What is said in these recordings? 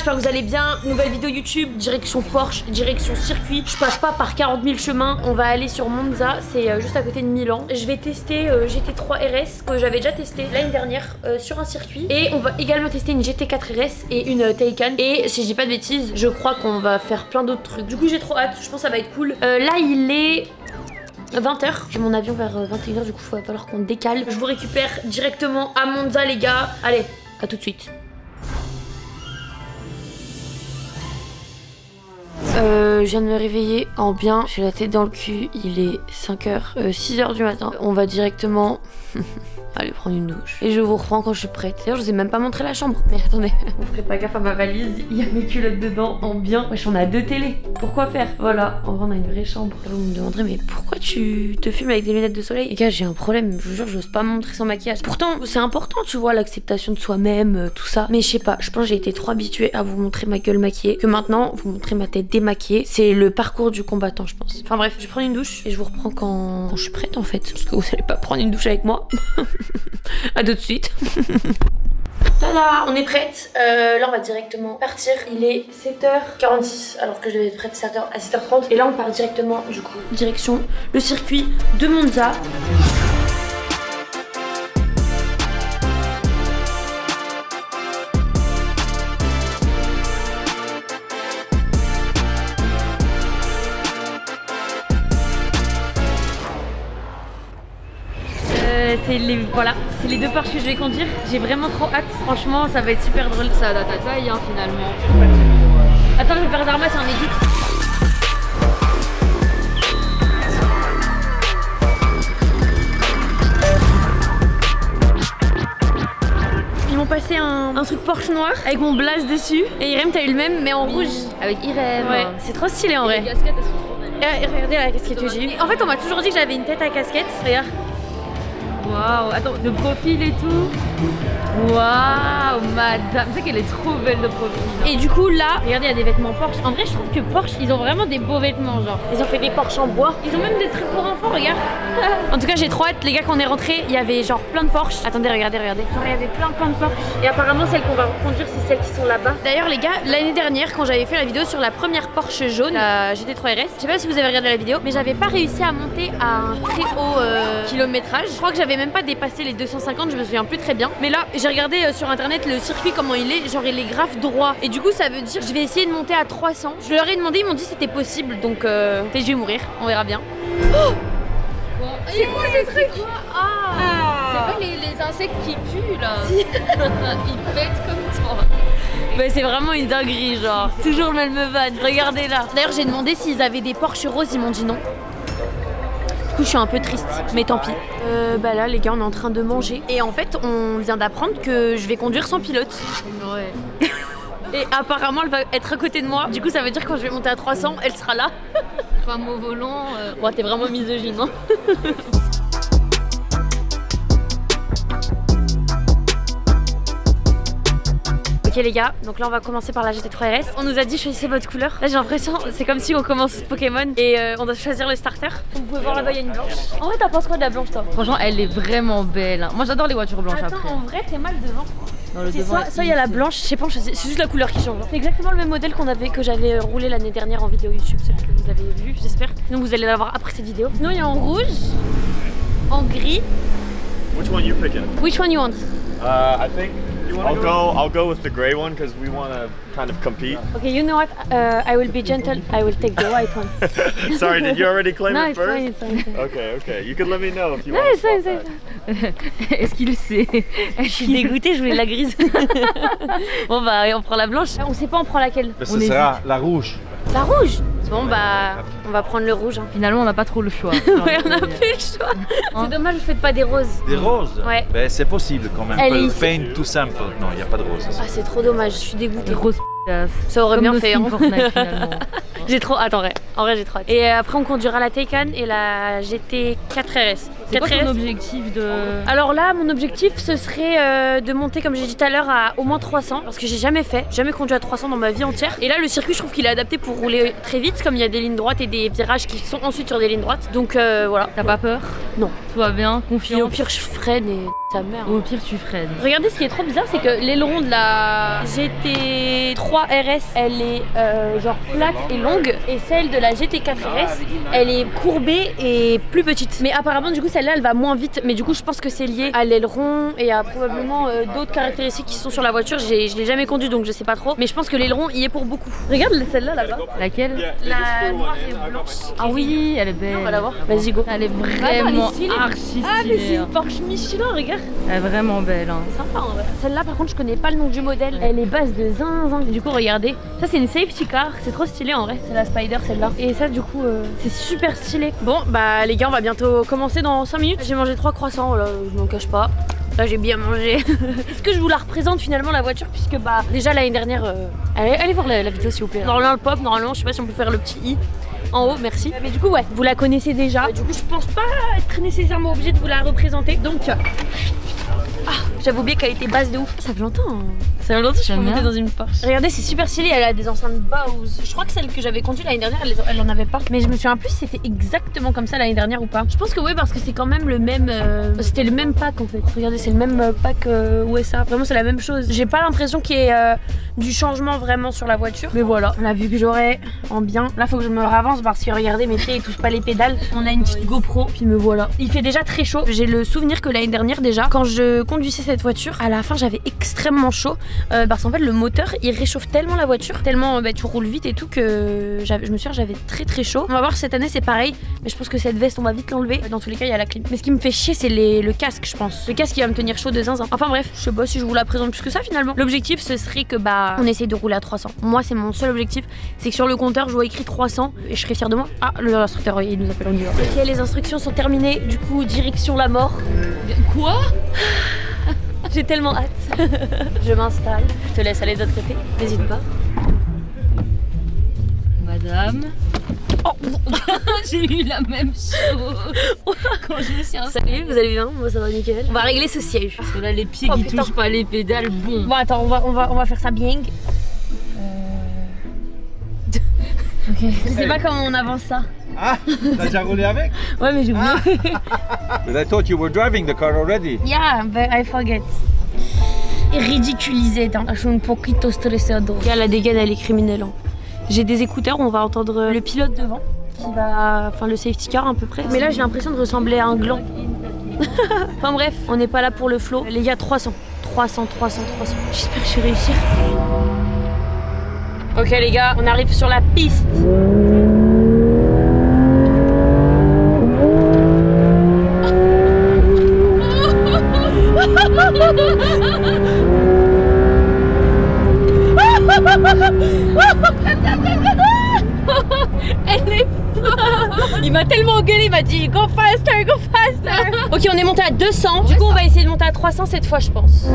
j'espère que vous allez bien. Nouvelle vidéo YouTube, direction Porsche, direction circuit. Je passe pas par 40 000 chemins. On va aller sur Monza, c'est juste à côté de Milan. Je vais tester GT3 RS que j'avais déjà testé l'année dernière sur un circuit. Et on va également tester une GT4 RS et une Taycan. Et si je dis pas de bêtises, je crois qu'on va faire plein d'autres trucs. Du coup j'ai trop hâte, je pense que ça va être cool. Là il est 20h, j'ai mon avion vers 21h, du coup il va falloir qu'on décale. Je vous récupère directement à Monza les gars. Allez, à tout de suite. Je viens de me réveiller en bien, j'ai la tête dans le cul, il est 6h du matin. On va directement aller prendre une douche. Et je vous reprends quand je suis prête. D'ailleurs je vous ai même pas montré la chambre. Mais attendez, vous ferez pas gaffe à ma valise, il y a mes culottes dedans en bien. Wesh on a 2 télés, pourquoi faire? Voilà, en vrai on a une vraie chambre. Vous me demanderez mais pourquoi tu te filmes avec des lunettes de soleil? Les gars j'ai un problème, je vous jure j'ose pas me montrer sans maquillage. Pourtant c'est important tu vois, l'acceptation de soi-même, tout ça. Mais je sais pas, je pense que j'ai été trop habituée à vous montrer ma gueule maquillée que maintenant vous montrez ma tête démaquillée. C'est le parcours du combattant je pense. Enfin bref, je vais prendre une douche et je vous reprends quand je suis prête en fait. Parce que vous allez pas prendre une douche avec moi. À tout de suite. Tada, on est prête. Là on va directement partir. Il est 7h46 alors que je devais être prête à 7h30. Et là on part directement du coup direction le circuit de Monza. C'est les 2 Porsche que je vais conduire. J'ai vraiment trop hâte. Franchement, ça va être super drôle. Ça va à ta taille hein, finalement. Attends, je vais faire Zarma, c'est un édit. Ils m'ont passé un truc Porsche noir avec mon blaze dessus. Et Irem, t'as eu le même, mais en rouge. Avec Irem. Ouais, c'est trop stylé en vrai. Les casquettes, elles sont trop belles. Regardez la casquette que j'ai eue. En fait, on m'a toujours dit que j'avais une tête à casquette. Regarde. Waouh, attends, de profil et tout. Waouh, madame, tu sais qu'elle est trop belle de profil. Et du coup là, regardez, il y a des vêtements Porsche. En vrai, je trouve que Porsche, ils ont vraiment des beaux vêtements, genre. Ils ont fait des Porsche en bois. Ils ont même des trucs pour enfants, regarde. En tout cas, j'ai trop hâte, les gars, quand on est rentrés, il y avait genre plein de Porsche. Attendez, regardez. Genre, il y avait plein de Porsche. Et apparemment, celles qu'on va conduire, c'est celles qui sont là-bas. D'ailleurs, les gars, l'année dernière, quand j'avais fait la vidéo sur la première Porsche jaune, la GT3 RS, je sais pas si vous avez regardé la vidéo, mais j'avais pas réussi à monter à un très haut kilométrage. Je crois que j'avais même pas dépassé les 250, je me souviens plus très bien. Mais là, j'ai regardé sur internet le circuit comment il est, genre il est grave droit. Et du coup ça veut dire que je vais essayer de monter à 300. Je leur ai demandé, ils m'ont dit c'était possible. Donc je vais mourir, on verra bien. Oh c'est quoi ces trucs? C'est pas les insectes qui puent là. Si. Ils pètent comme toi. Mais c'est vraiment une dinguerie genre. Toujours le même van, regardez là. D'ailleurs j'ai demandé s'ils avaient des Porsche roses, ils m'ont dit non. Du coup je suis un peu triste, mais tant pis. Bah là les gars on est en train de manger. Et en fait on vient d'apprendre que je vais conduire sans pilote. Ouais. Et apparemment elle va être à côté de moi. Du coup ça veut dire que quand je vais monter à 300 elle sera là. Femme au volant. Bon t'es vraiment misogyne hein. Ok les gars, donc là on va commencer par la GT3 RS. On nous a dit choisissez votre couleur. Là j'ai l'impression, c'est comme si on commence Pokémon et on doit choisir le starter. Vous pouvez voir là-bas il y a une blanche. En vrai t'en penses quoi de la blanche toi? Franchement elle est vraiment belle. Moi j'adore les voitures blanches. Attends, après. En vrai t'es mal devant. Non, le devant, soit il y a la blanche, je sais pas, c'est juste la couleur qui change. C'est exactement le même modèle que j'avais roulé l'année dernière en vidéo YouTube, celui que vous avez vu j'espère. Sinon vous allez l'avoir après cette vidéo. Sinon il y a en rouge, en gris. Which one you picking? Which one you want? I think I'll go with the gray one because we want to kind of compete. Okay, you know what? I will be gentle. I will take the white one. Sorry, did you already claim No, it it's first? fine, it's fine. Okay. You can let me know if you No, want it's to fine, swap it's fine. that. Est-ce qu'il sait? Je suis dégoûtée, je voulais la grise. Bon bah on prend la blanche. On sait pas on prend laquelle. Mais ce sera la rouge. La rouge. Bon bah on va prendre le rouge. Hein. Finalement on n'a pas trop le choix. Ouais on a plus le choix. C'est dommage vous faites pas des roses. Des roses? Ouais. Ben c'est possible quand même. Elle est Paint tout simple. Non, il n'y a pas de roses. Ah c'est trop dommage, je suis dégoûtée. Rose ça aurait comme bien fait. Hein. Fortnite, finalement. J'ai trop hâte en vrai. En vrai j'ai trop hâte. Et après on conduira la Taycan et la GT4 RS. C'est quoi ton 4RS. objectif de... Alors là, mon objectif, ce serait de monter, comme j'ai dit tout à l'heure, à au moins 300. Parce que j'ai jamais conduit à 300 dans ma vie entière. Et là, le circuit, je trouve qu'il est adapté pour rouler très vite, comme il y a des lignes droites et des virages qui sont ensuite sur des lignes droites. Donc voilà. T'as pas peur? Non. Tout va bien, Et au confiant. pire, je freine et ta mère. Au pire, tu freines. Regardez, ce qui est trop bizarre, c'est que l'aileron de la GT3 RS, elle est genre plate et longue, et celle de la GT4 RS, elle est courbée et plus petite. Mais apparemment, du coup, celle-là, elle va moins vite. Mais du coup, je pense que c'est lié à l'aileron et à probablement d'autres caractéristiques qui sont sur la voiture. Je l'ai jamais conduit, donc je sais pas trop. Mais je pense que l'aileron y est pour beaucoup. Regarde celle-là là-bas. Laquelle? La noire et blanche. Ah oui, elle est belle. On va la voir. Vas-y, go. Elle est Attends, elle vraiment est stylée. archi stylée. Ah, mais c'est une hein. Porsche Michelin, regarde. Elle est vraiment belle. Hein. Sympa en vrai. Celle-là par contre je connais pas le nom du modèle. Elle est base de zinzin. Du coup regardez, ça c'est une safety car, c'est trop stylé en vrai. C'est la Spider celle-là. Et ça du coup c'est super stylé. Bon bah les gars on va bientôt commencer dans 5 minutes. J'ai mangé 3 croissants, là je m'en cache pas. Là j'ai bien mangé. Est-ce que je vous la représente finalement la voiture, puisque bah déjà l'année dernière allez voir la vidéo s'il vous plaît. Normalement le pop, normalement je sais pas si on peut faire le petit i en haut, merci. Mais du coup ouais, vous la connaissez déjà. Du coup je pense pas être nécessairement obligée de vous la représenter. Donc j'avais oublié qu'elle était basse de ouf. Ça fait longtemps. Hein. Ça fait longtemps que je suis J'aime montée bien. dans une Porsche. Regardez, c'est super stylé. Elle a des enceintes Bose. Je crois que celle que j'avais conduite l'année dernière, elle en avait pas. Mais je me souviens plus si c'était exactement comme ça l'année dernière ou pas. Je pense que oui, parce que c'est quand même le même. C'était le même pack en fait. Regardez, c'est le même pack USA. Vraiment, c'est la même chose. J'ai pas l'impression qu'il y ait du changement vraiment sur la voiture. Mais voilà, la vue que j'aurai en bien. Là, faut que je me ravance parce que regardez, mes pieds ils touchent pas les pédales. On a une petite GoPro, puis me voilà. Il fait déjà très chaud. J'ai le souvenir que l'année dernière déjà, quand je conduisais cette voiture, à la fin j'avais extrêmement chaud parce qu'en fait le moteur il réchauffe tellement la voiture, tellement tu roules vite et tout que je me souviens j'avais très chaud. On va voir cette année c'est pareil, mais je pense que cette veste on va vite l'enlever. Dans tous les cas il y a la clim. Mais ce qui me fait chier c'est le casque, je pense. Le casque qui va me tenir chaud de zinzin. Enfin bref, je sais pas si je vous la présente plus que ça finalement. L'objectif ce serait que on essaye de rouler à 300. Moi c'est mon seul objectif, c'est que sur le compteur je vois écrit 300 et je serais fière de moi. Ah l'instructeur il nous appelle en dehors. Ok, les instructions sont terminées, du coup direction la mort. Quoi? J'ai tellement hâte. Je m'installe. Je te laisse aller de l'autre côté. N'hésite pas. Madame. Oh, j'ai eu la même chose quand je me suis installée. Salut, vous allez bien? Moi ça va nickel. On va régler ce siège. Parce que là, les pieds Oh, qui putain. touchent pas les pédales, bon. Bon attends, on va faire ça bien. Ok. Je sais pas comment on avance ça. Ah, t'as déjà roulé avec? Ouais mais j'ai oublié. But I thought you were driving the car already. Yeah, but I forget. Et ridiculisé, hein. Je suis un poquito stressado. La dégaine elle est criminelle. Hein. J'ai des écouteurs, on va entendre le pilote devant qui va, enfin le safety car à peu près. Mais là j'ai l'impression de ressembler à un gland. Enfin bref, on n'est pas là pour le flow. Les gars, 300. J'espère que je vais réussir. Ok les gars, on arrive sur la piste. Elle est folle. Il m'a tellement engueulé, il m'a dit go faster, go faster. Ok, on est monté à 200. Du coup, on va essayer de monter à 300 cette fois, je pense.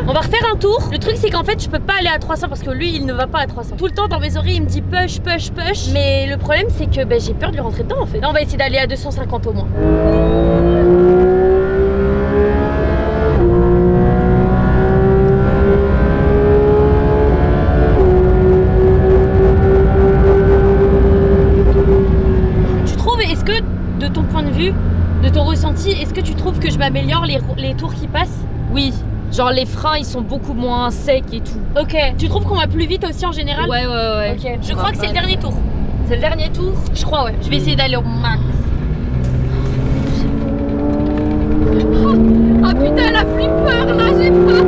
On va refaire un tour. Le truc c'est qu'en fait je peux pas aller à 300 parce que lui il ne va pas à 300. Tout le temps dans mes oreilles il me dit push. Mais le problème c'est que j'ai peur de lui rentrer dedans en fait. Là on va essayer d'aller à 250 au moins. Tu trouves, est-ce que de ton point de vue, de ton ressenti, est-ce que tu trouves que je m'améliore les tours qui passent? Oui. Genre les freins ils sont beaucoup moins secs et tout. Ok. Tu trouves qu'on va plus vite aussi en général? Ouais. Ok. Je crois que c'est le dernier tour. C'est le dernier tour? Je crois ouais. Je vais essayer d'aller au max. Ah putain elle a flipper là, j'ai peur.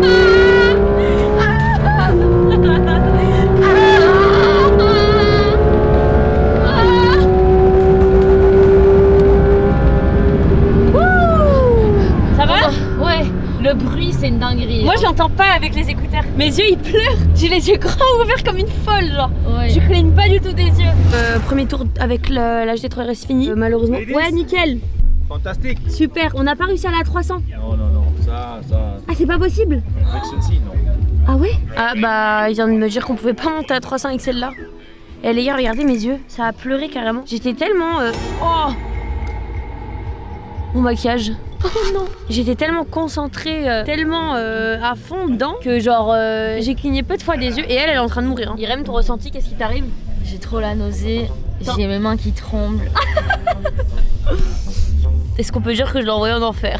Ça va? Ouais. Le bruit c'est une dinguerie. Moi je l'entends pas avec les écouteurs. Mes yeux ils pleurent. J'ai les yeux grands ouverts comme une folle genre. Ouais. Je cligne pas du tout des yeux. Premier tour avec la GT3 RS fini. Malheureusement. Ouais nickel. Fantastique. Super. On n'a pas réussi à la 300. Non, non, non. Ça. Ah c'est pas possible. Avec celle-ci, non. Ah ouais? Ah bah il vient de me dire qu'on pouvait pas monter à 300 avec celle-là. Et les gars regardez mes yeux. Ça a pleuré carrément. J'étais tellement... Oh mon maquillage. Oh non. J'étais tellement concentrée, tellement à fond dedans que genre j'ai cligné peu de fois des yeux et elle est en train de mourir. Hein. Irène, ton ressenti, qu'est-ce qui t'arrive? J'ai trop la nausée. J'ai mes mains qui tremblent. Est-ce qu'on peut dire que je l'ai envoyé en enfer?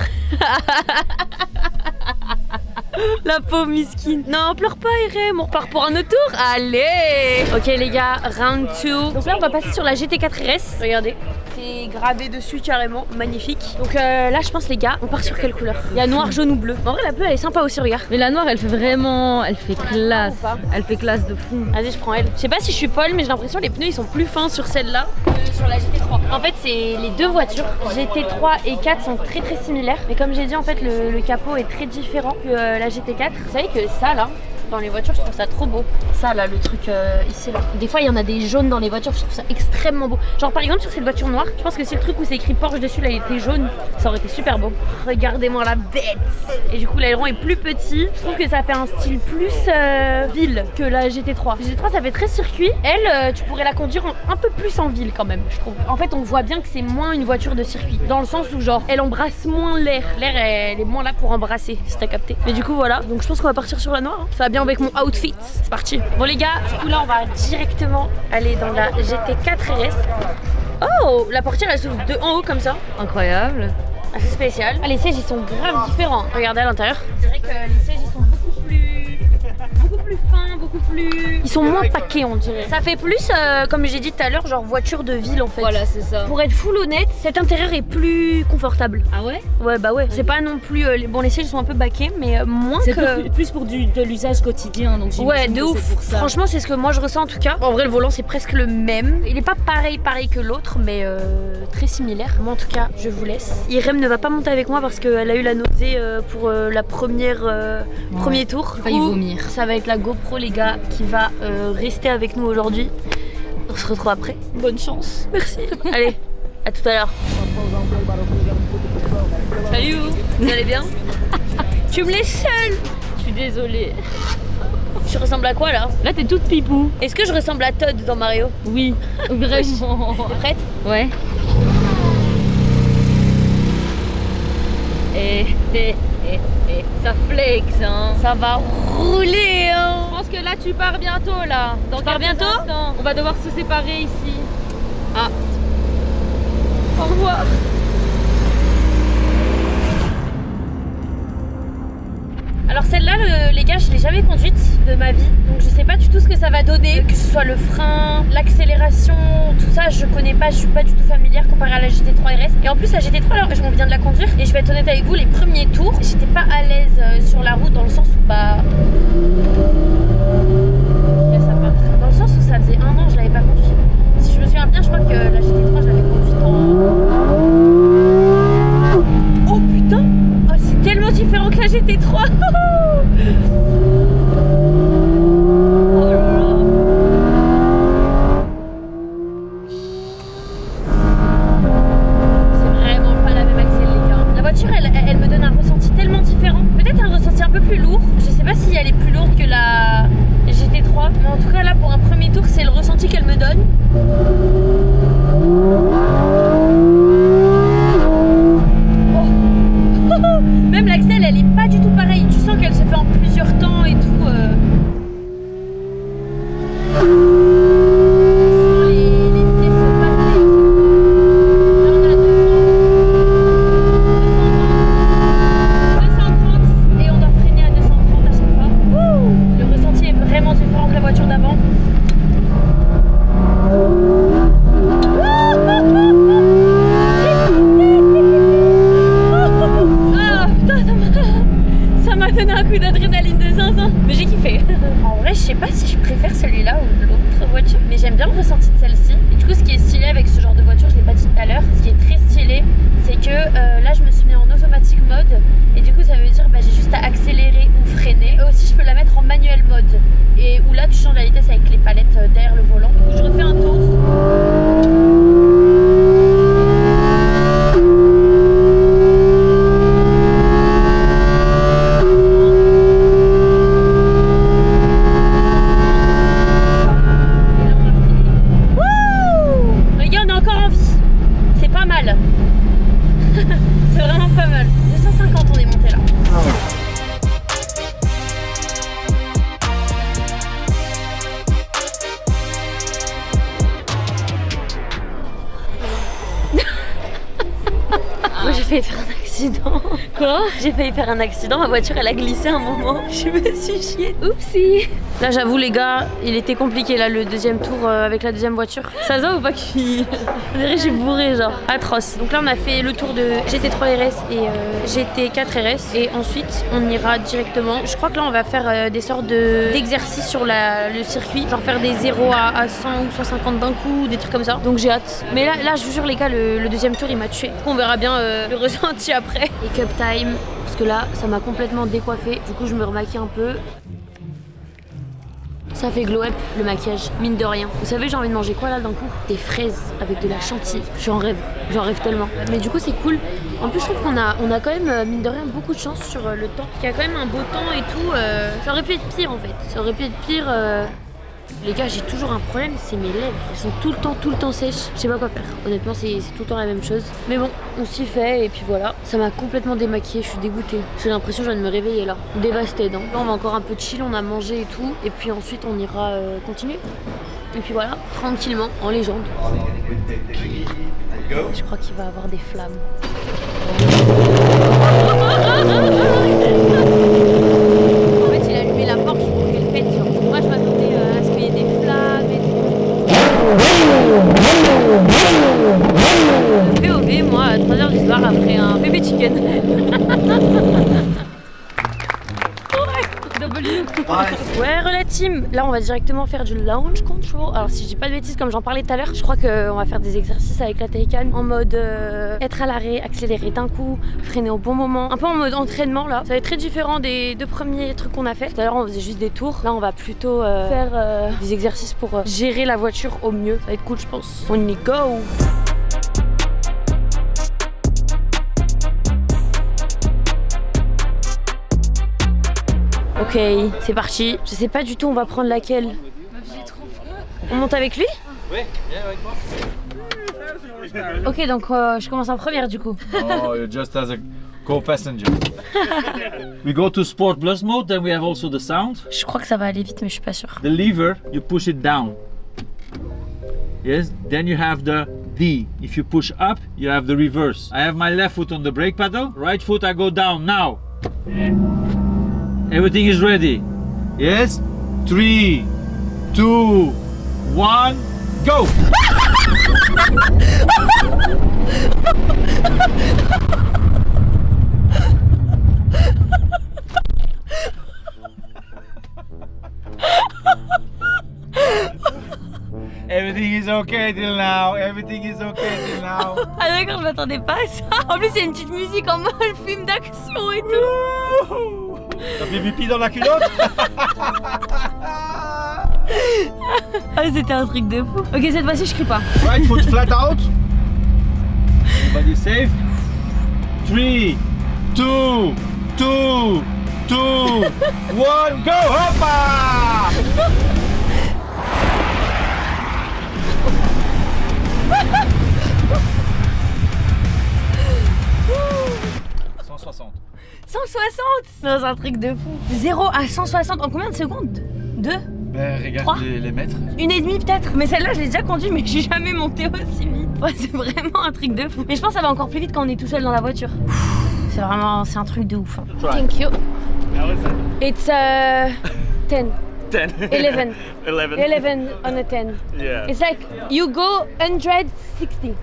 La pauvre miskine. Non, pleure pas Irène, on repart pour un autre tour. Allez. Ok les gars, round 2. Donc là on va passer sur la GT4 RS. Regardez, c'est gravé dessus carrément, magnifique. Donc là je pense les gars, on part sur quelle couleur? Il y a noir, jaune ou bleu. En vrai la bleue elle est sympa aussi, regarde. Mais la noire elle fait vraiment, elle fait classe. Elle fait classe de fou. Vas-y je prends elle. Je sais pas si je suis folle mais j'ai l'impression que les pneus ils sont plus fins sur celle-là que sur la GT3. En fait c'est les deux voitures, GT3 et 4 sont très similaires. Mais comme j'ai dit en fait le capot est très différent que la GT4. Vous savez que ça là, dans les voitures, je trouve ça trop beau. Ça là, le truc ici là. Des fois il y en a des jaunes dans les voitures, je trouve ça extrêmement beau. Genre par exemple sur cette voiture noire, je pense que si le truc où c'est écrit Porsche dessus là il était jaune, ça aurait été super beau. Regardez-moi la bête. Et du coup l'aileron est plus petit. Je trouve que ça fait un style plus ville que la GT3. La GT3 ça fait très circuit. Elle, tu pourrais la conduire un peu plus en ville quand même, je trouve. En fait on voit bien que c'est moins une voiture de circuit. Dans le sens où genre elle embrasse moins l'air. L'air elle est moins là pour embrasser, si t'as capté. Mais du coup voilà, donc je pense qu'on va partir sur la noire. Hein. Ça va bien avec mon outfit. C'est parti. Bon les gars, du coup là on va directement aller dans la GT4 RS. Oh, la portière elle s'ouvre de en haut comme ça. Incroyable. Assez spécial. Ah, les sièges ils sont grave différents. Regardez à l'intérieur. Je dirais que les sièges ils sont beaucoup plus fins, beaucoup plus... Ils sont moins paquets on dirait. Ça fait plus, comme j'ai dit tout à l'heure, genre voiture de ville en fait. Voilà c'est ça. Pour être full honnête, cet intérieur est plus confortable. Ah ouais? Ouais bah ouais. C'est pas non plus... bon les sièges sont un peu baqués mais moins que... C'est plus pour de l'usage quotidien donc ouais de ouf. Franchement c'est ce que moi je ressens en tout cas. En vrai le volant c'est presque le même. Il est pas pareil que l'autre mais très similaire. Moi en tout cas je vous laisse. Irem ne va pas monter avec moi parce qu'elle a eu la nausée pour la première premier tour. Failli vomir. Ça va être la GoPro les gars qui va rester avec nous aujourd'hui. On se retrouve après. Bonne chance. Merci. Allez, à tout à l'heure. Salut, vous allez bien? Tu me laisses seule. Je suis désolée. Je ressemble à quoi là? Là t'es toute pipou. Est-ce que je ressemble à Todd dans Mario? Oui, vraiment. T'es prête? Ouais. Et ça flex hein. Ça va rouler hein. Je pense que là tu pars bientôt là. Tu pars bientôt? On va devoir se séparer ici. Ah. Au revoir. Alors celle-là, les gars, je l'ai jamais conduite de ma vie. Donc je sais pas du tout ce que ça va donner. Que ce soit le frein, l'accélération, tout ça, je connais pas, je suis pas du tout familière comparé à la GT3 RS. Et en plus la GT3, alors on vient de la conduire. Et je vais être honnête avec vous, les premiers tours, j'étais pas à l'aise sur la route dans le sens où bah... Dans le sens où ça faisait 1 an je l'avais pas conduite. Si je me souviens bien, je crois que la GT3 je l'avais conduite en... Oh putain! Oh c'est tellement différent que la GT3. Oh là là. C'est vraiment pas la même axelle les gars. La voiture elle me donne un ressenti tellement différent. Peut-être un ressenti un peu plus lourd. Je sais pas si elle est plus lourde que la GT3. Mais en tout cas là pour un premier tour c'est le ressenti qu'elle me donne. Même l'axelle elle est pas du tout pareille, tu sens qu'elle se fait en plusieurs temps et tout. Les vitesses se passent. Là on est à 230 et on doit freiner à 230 à chaque fois. Le ressenti est vraiment différent de la voiture d'avant. Ça m'a donné un coup d'adrénaline de zinzin, mais j'ai kiffé. En vrai, je sais pas si je préfère celui-là ou l'autre voiture, mais j'aime bien le ressenti de celle-ci. Et du coup, ce qui est stylé avec ce genre de voiture, je l'ai pas dit tout à l'heure, ce qui est très stylé, c'est que là, je me suis mis en automatique mode, et du coup, ça veut dire bah, j'ai juste à accélérer ou freiner. fonctionner. Aussi, je peux la mettre en manuel mode. Et où là, tu changes la vitesse avec les palettes derrière le volant. Je refais un tour. C'est vraiment pas mal. 250 on est monté là. Moi j'ai failli faire un accident. Quoi? J'ai failli faire un accident, ma voiture elle a glissé un moment. Je me suis chiée. Oupsie. Là j'avoue les gars, il était compliqué là le deuxième tour avec la deuxième voiture. Ça se voit ou pas que je suis bourrée genre. Atroce. Donc là on a fait le tour de GT3 RS et GT4 RS. Et ensuite on ira directement. Je crois que là on va faire des sortes d'exercices sur le circuit. Genre faire des 0 à 100 ou 150 d'un coup, des trucs comme ça. Donc j'ai hâte. Mais là je vous jure les gars, le deuxième tour il m'a tué. On verra bien le ressenti après. Et cup time, parce que là ça m'a complètement décoiffé. Du coup je me remaquille un peu. Ça fait glow up le maquillage, mine de rien. Vous savez j'ai envie de manger quoi là d'un coup? Des fraises avec de la chantilly. J'en rêve tellement. Mais du coup c'est cool. En plus je trouve qu'on a quand même mine de rien beaucoup de chance sur le temps. Il y a quand même un beau temps et tout. Ça aurait pu être pire en fait. Ça aurait pu être pire. Les gars, j'ai toujours un problème, c'est mes lèvres. Elles sont tout le temps sèches. Je sais pas quoi faire. Honnêtement, c'est tout le temps la même chose. Mais bon, on s'y fait et puis voilà. Ça m'a complètement démaquillée, je suis dégoûtée. J'ai l'impression que je viens de me réveiller là. Dévastée, hein. Là, on va encore un peu chill, on a mangé et tout. Et puis ensuite, on ira continuer. Et puis voilà, tranquillement, en légende. Je crois qu'il va avoir des flammes. En fait, il a allumé la porte pour qu'elle pète. Genre. Moi, je m'attendais à ce qu'il y ait des flammes et tout. POV, moi, à 3h du soir, après un bébé chicken. Ouais, Relais Team, là on va directement faire du launch control. Alors si je dis pas de bêtises comme j'en parlais tout à l'heure, je crois qu'on va faire des exercices avec la Taycan en mode être à l'arrêt, accélérer d'un coup, freiner au bon moment, un peu en mode entraînement là. Ça va être très différent des deux premiers trucs qu'on a fait. Tout à l'heure on faisait juste des tours, là on va plutôt faire des exercices pour gérer la voiture au mieux. Ça va être cool je pense. On y go. Ok, c'est parti. Je sais pas du tout, on va prendre laquelle. On monte avec lui? Oui, viens avec moi. Ok, donc je commence en première du coup. Oh, you're just as a co-passenger. We go to Sport Plus mode, then we have also the sound. Je crois que ça va aller vite, mais je suis pas sûre. The lever, you push it down. Yes, then you have the D. If you push up, you have the reverse. I have my left foot on the brake pedal, right foot I go down now. Everything is ready. Yes? 3, 2, 1, go! Everything is okay till now. Everything is okay till now. Ah d'accord, je m'attendais pas à ça. En plus, il y a une petite musique en mode film d'action et tout. T'as fait pipi dans la culotte? Ah, c'était un truc de fou. Ok, cette fois-ci, je crie pas. Right foot flat out. Everybody safe. 3, 2, 2, 2, 1, go! Hoppa! Non, c'est un truc de fou. 0 à 160 en combien de secondes? 2? Ben, regarde 3? les mètres. 1,5 peut-être. Mais celle-là, je l'ai déjà conduite, mais je suis jamais montée aussi vite. Ouais, c'est vraiment un truc de fou. Mais je pense que ça va encore plus vite quand on est tout seul dans la voiture. C'est vraiment, c'est un truc de ouf. Hein. Thank you. It's 10. 10. 11. 11. 11 on a 10. Yeah. It's like you go 160.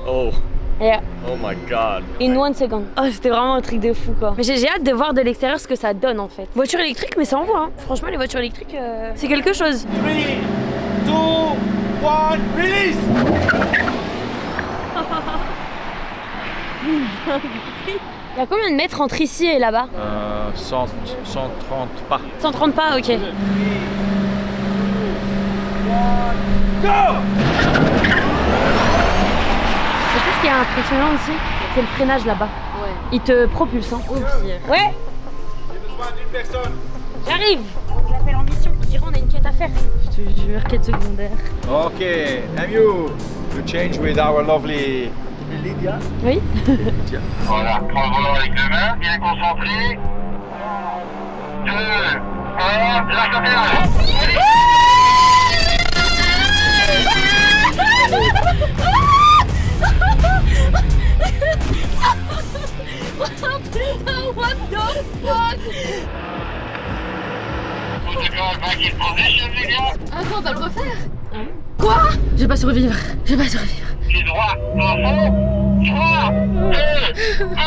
Oh. Yeah. Oh my god. In 1 second. Oh, c'était vraiment un truc de fou quoi. Mais j'ai hâte de voir de l'extérieur ce que ça donne en fait. Voiture électrique, mais ça envoie. Hein. Franchement, les voitures électriques, c'est quelque chose. 3, 2, 1, release! Il y a combien de mètres entre ici et là-bas? 130 pas. 130 pas, ok. Go! Et tout ce qui est impressionnant aussi, c'est le freinage là-bas. Ouais. Il te propulse, hein. Au pire. Ouais. J'ai besoin d'une personne. J'arrive. On vous appelle en mission. On dirait on a une quête à faire. Je te jure, quête secondaire. Ok, MU, to change with our lovely Lydia. Oui. Voilà, 3 volants avec 2 mains, bien concentré. 2, 1, lâche la pédale. Putain, what the fuck? Protocol back in position, les gars. Attends, on va le refaire. Quoi? Je vais pas survivre. Je vais pas survivre. Pied droit, en fond. 3, 2, 1,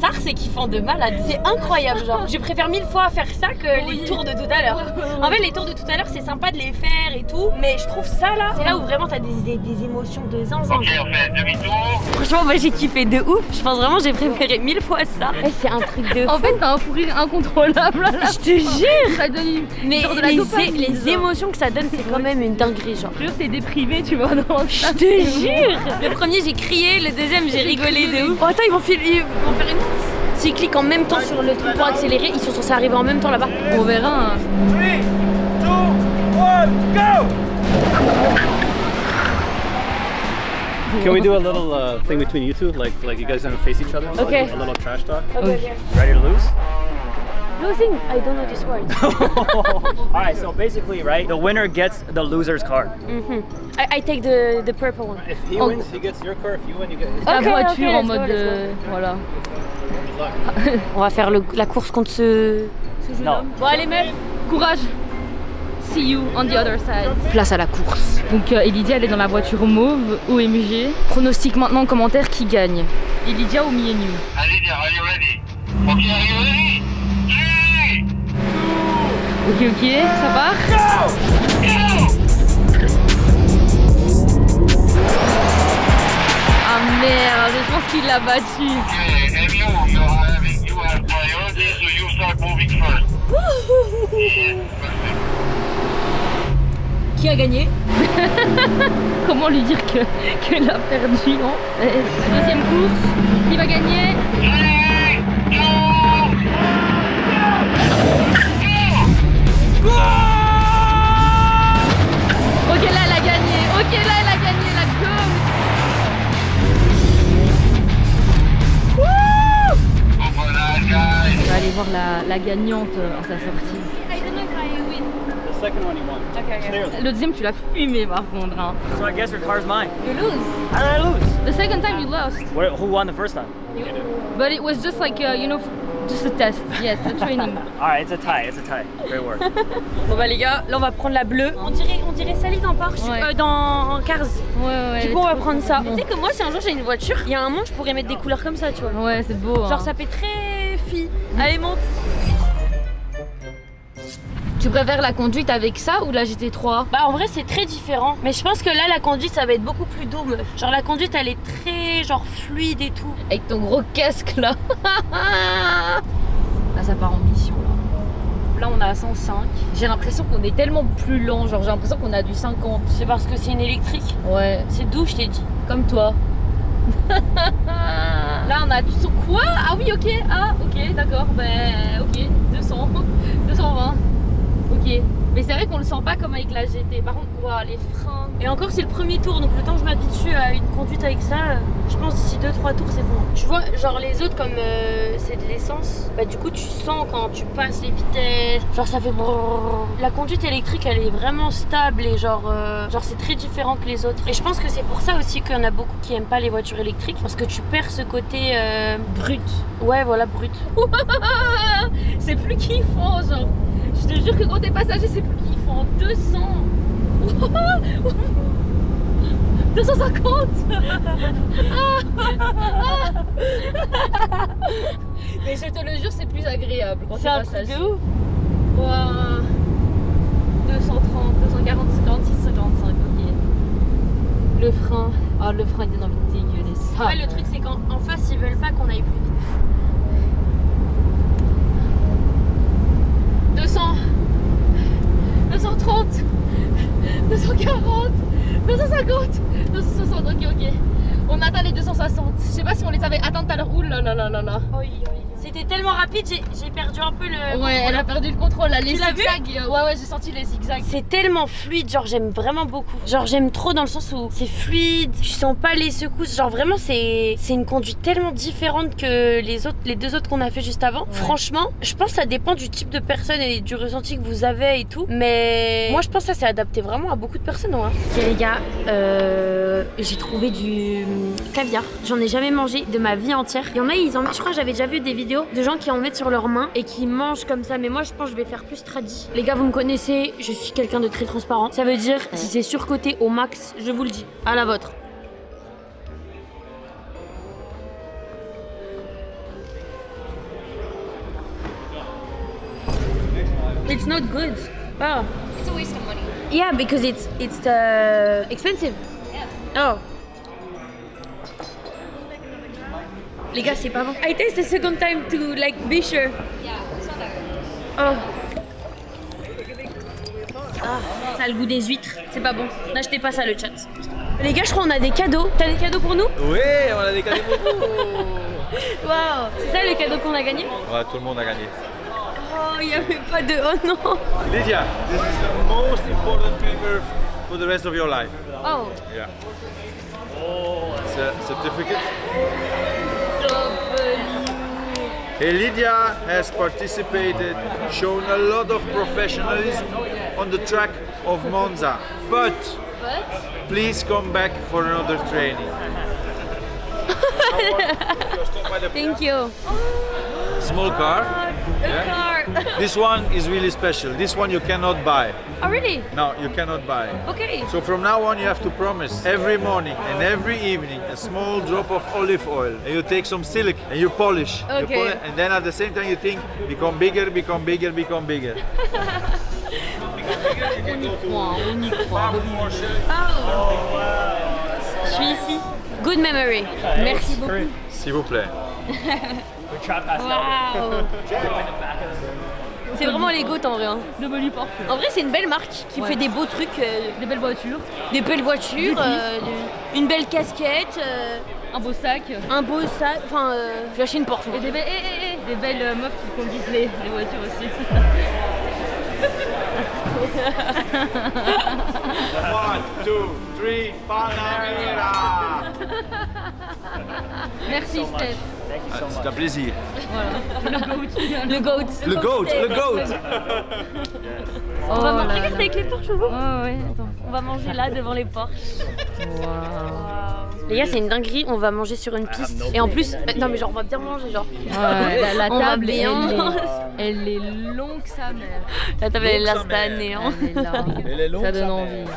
Ça, c'est kiffant de malade. C'est incroyable, genre. Je préfère 1000 fois faire ça que les tours de tout à l'heure. En fait, les tours de tout à l'heure, c'est sympa de les faire et tout. Mais je trouve ça là, c'est là où vraiment t'as des émotions de zinzin. Ok, on fait demi-tour. Franchement, moi j'ai kiffé de ouf. Je pense vraiment j'ai préféré 1000 fois ça. Eh, c'est un truc de fou. En fait, t'as un fou rire incontrôlable là. Je te jure. Ça donne une. Mais genre de la dopamine, les genre. émotions que ça donne, c'est quand même une dinguerie, genre. Je jure, t'es déprimé, tu vois, dans Je ça. te jure. Le premier j'ai crié, le deuxième j'ai rigolé de ouf. Oh attends, ils vont faire une course. S'ils cliquent en même temps sur le truc pour accélérer, ils sont censés arriver en même temps là-bas. On verra. Hein. 3, 2, 1, go! Can we do a little thing between you two, like you guys gonna face each other? So, Okay. like a little trash talk. Okay. Ready to lose? Losing, I don't know this word. All right, so basically, right, the winner gets the loser's card. I take the purple one. If he Oh. wins, he gets your car. If you win, you get his. La Ok, voiture ok, en let's mode. go, let's go. Voilà. On va faire la course contre ce jeune Non. homme. Bon allez meufs. Courage. See you on the other side. Place à la course. Donc Elydia elle est dans la voiture mauve OMG. Pronostic maintenant en commentaire qui gagne. Elydia ou me and you? Allez, bien, are you ready? Ok, are you ready? 3, Ok, ça part. go! Ah merde, je pense qu'il l'a battu. Okay, and you have priority, so you start moving first. Yes, perfect. Qui a gagné? Comment lui dire qu'elle a perdu en fait? Deuxième course, qui va gagner? 3, 2, 1, go! Ok, là elle a gagné. Ok, là elle a gagné la gomme. Bon voyage, guys. On va aller voir la gagnante à sa sortie. The second one you won. Clearly. Le deuxième tu l'as fumé par contre. Hein. So I guess your car's mine. You lose. How did I lose? The second time you lost. Who won the first time? But it was just like, you know, just a test. Yes, a training. All right, it's a tie. It's a tie. Great work. Bon bah les gars, là on va prendre la bleue. On dirait Sally dans Porsche, Ouais. dans Cars. Ouais. Du coup on va prendre ça. Tu sais que moi si un jour j'ai une voiture, il y a un monde je pourrais mettre des couleurs comme ça, tu vois. Ouais, c'est beau. Hein. Genre ça fait très fille. Allez monte. Tu préfères la conduite avec ça ou la GT3? Bah en vrai c'est très différent. Mais je pense que là la conduite ça va être beaucoup plus doux meuf. Genre la conduite elle est très genre fluide et tout. Avec ton gros casque là. Là ça part en mission là. Là on a 105. J'ai l'impression qu'on est tellement plus lent. Genre j'ai l'impression qu'on a du 50. C'est parce que c'est une électrique. Ouais. C'est doux je t'ai dit. Comme toi. Là on a du son. Quoi? Ah oui ok. Ah ok d'accord. Ben ok. 200. 220. Ok. Mais c'est vrai qu'on le sent pas comme avec la GT. Par contre, wow, les freins. Et encore c'est le premier tour donc le temps que je m'habitue à une conduite avec ça, je pense d'ici 2-3 tours c'est bon. Tu vois genre les autres comme c'est de l'essence, bah du coup tu sens quand tu passes les vitesses, genre ça fait brrr. La conduite électrique elle est vraiment stable et genre c'est très différent que les autres. Et je pense que c'est pour ça aussi qu'il y en a beaucoup qui aiment pas les voitures électriques parce que tu perds ce côté Brut. Ouais voilà brut. C'est plus kiffant, genre. Je te jure que quand t'es passager, c'est plus kiffant. 200. 250. Mais je te le jure, c'est plus agréable quand t'es C'est un truc passager. de ouf. Waouh. 230, 240. 46, 55, ok. Le frein, oh le frein il donne envie de dégueuler ça. Ouais, le truc c'est qu'en face ils veulent pas qu'on aille plus vite. 200, 230, 240, 250, 260, ok. On atteint les 260. Je sais pas si on les avait atteints tout à l'heure. Ouh là là là là là. Oui. C'était tellement rapide, j'ai perdu un peu le... Ouais, elle a perdu le contrôle là, les Tu l'as zigzags. Ouais, j'ai senti les zigzags. C'est tellement fluide, genre j'aime vraiment beaucoup. Genre j'aime trop dans le sens où c'est fluide, je sens pas les secousses. Genre vraiment c'est une conduite tellement différente que les deux autres qu'on a fait juste avant. Ouais. Franchement, je pense que ça dépend du type de personne et du ressenti que vous avez et tout. Mais moi je pense que ça c'est adapté vraiment à beaucoup de personnes. Hein. Ok les gars, j'ai trouvé du caviar. J'en ai jamais mangé de ma vie entière. Il y en a, ils en mettent, je crois que j'avais déjà vu des vidéos de gens qui en mettent sur leurs mains et qui mangent comme ça, mais moi je pense que je vais faire plus tradi. Les gars, vous me connaissez, je suis quelqu'un de très transparent. Ça veut dire si c'est surcoté au max, je vous le dis. À la vôtre. It's not good. Oh. It's a waste of money. Yeah, because it's expensive. Yeah. Oh. Les gars, c'est pas bon. I taste the second time to like be sure. Yeah, it's not that good. Oh. Ah, ça a le goût des huîtres. C'est pas bon. N'achetez pas ça le chat. Les gars, je crois qu'on a des cadeaux. T'as des cadeaux pour nous? Oui, on a des cadeaux pour vous. Waouh. C'est ça les cadeaux qu'on a gagnés? Ouais, tout le monde a gagné. Oh, il n'y avait pas de... Oh non. Lydia, this is the most important paper for the rest of your life. Oh. Yeah. It's a certificate. Hey, Lydia has participated, shown a lot of professionalism on the track of Monza, but please come back for another training. Thank you. Small car. A car. This one is really special. This one you cannot buy. Oh really? No, you cannot buy. Okay. So from now on you have to promise every morning and every evening a small drop of olive oil. And you take some silk and you polish. Okay. You polish, and then at the same time you think, become bigger, become bigger, become bigger. On y croit. Oh. Je suis ici. Good memory. Merci beaucoup. S'il vous plaît. Wow. C'est vraiment les goats en vrai. Hein. De Boli Porsche. En vrai, c'est une belle marque qui fait des beaux trucs. Des belles voitures. Des belles voitures, une belle casquette. Un beau sac. Un beau sac. Enfin, je vais acheter une Porsche. Et des belles meufs qui conduisent les voitures aussi. 1, 2, 3, Panamera. Merci Steph. C'est un plaisir. Voilà. Le goat. Le goat, le goat. On va manger avec les Porsche vous. Ouais, attends. On va manger là devant les Porsche. Wow. Les gars, c'est une dinguerie, on va manger sur une piste. Et en plus, non mais genre on va bien manger genre. Ouais, la On va table bien elle est longue sa mère. La table elle est là, c'est à néant. Elle est là. Elle est longue, Ça donne sa envie. mère.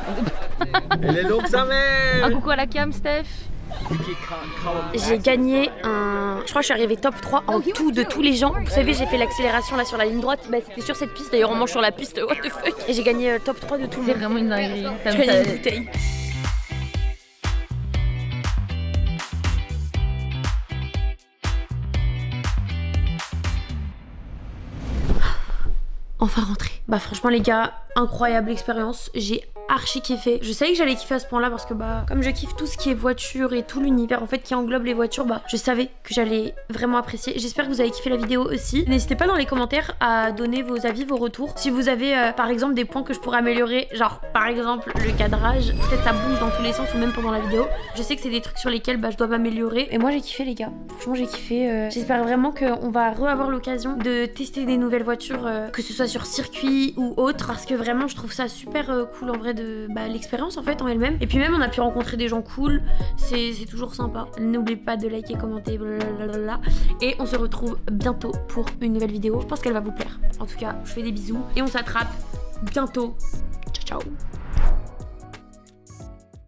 Elle est longue sa mère. Un coucou à la cam Steph. J'ai gagné un... Je crois que je suis arrivée top 3 en tout de tous les gens. Vous savez, j'ai fait l'accélération là sur la ligne droite. Bah, c'était sur cette piste, d'ailleurs on mange sur la piste, what the fuck. Et j'ai gagné top 3 de tout le C'est monde. vraiment une dinguerie. J'ai gagné une bouteille. Enfin rentré. Bah franchement les gars, incroyable expérience. J'ai archi kiffé. Je savais que j'allais kiffer à ce point-là parce que bah comme je kiffe tout ce qui est voiture et tout l'univers en fait qui englobe les voitures, bah je savais que j'allais vraiment apprécier. J'espère que vous avez kiffé la vidéo aussi. N'hésitez pas dans les commentaires à donner vos avis, vos retours. Si vous avez par exemple des points que je pourrais améliorer, genre par exemple le cadrage, peut-être ça bouge dans tous les sens ou même pendant la vidéo. Je sais que c'est des trucs sur lesquels bah, je dois m'améliorer. Et moi j'ai kiffé les gars. Franchement j'ai kiffé. J'espère vraiment qu'on va re-avoir l'occasion de tester des nouvelles voitures, que ce soit sur circuit ou autre, parce que vraiment je trouve ça super cool en vrai de l'expérience en fait en elle-même. Et puis même on a pu rencontrer des gens cool, c'est toujours sympa. N'oubliez pas de liker, commenter, blablabla. Et on se retrouve bientôt pour une nouvelle vidéo. Je pense qu'elle va vous plaire. En tout cas, je fais des bisous et on s'attrape bientôt. Ciao ciao.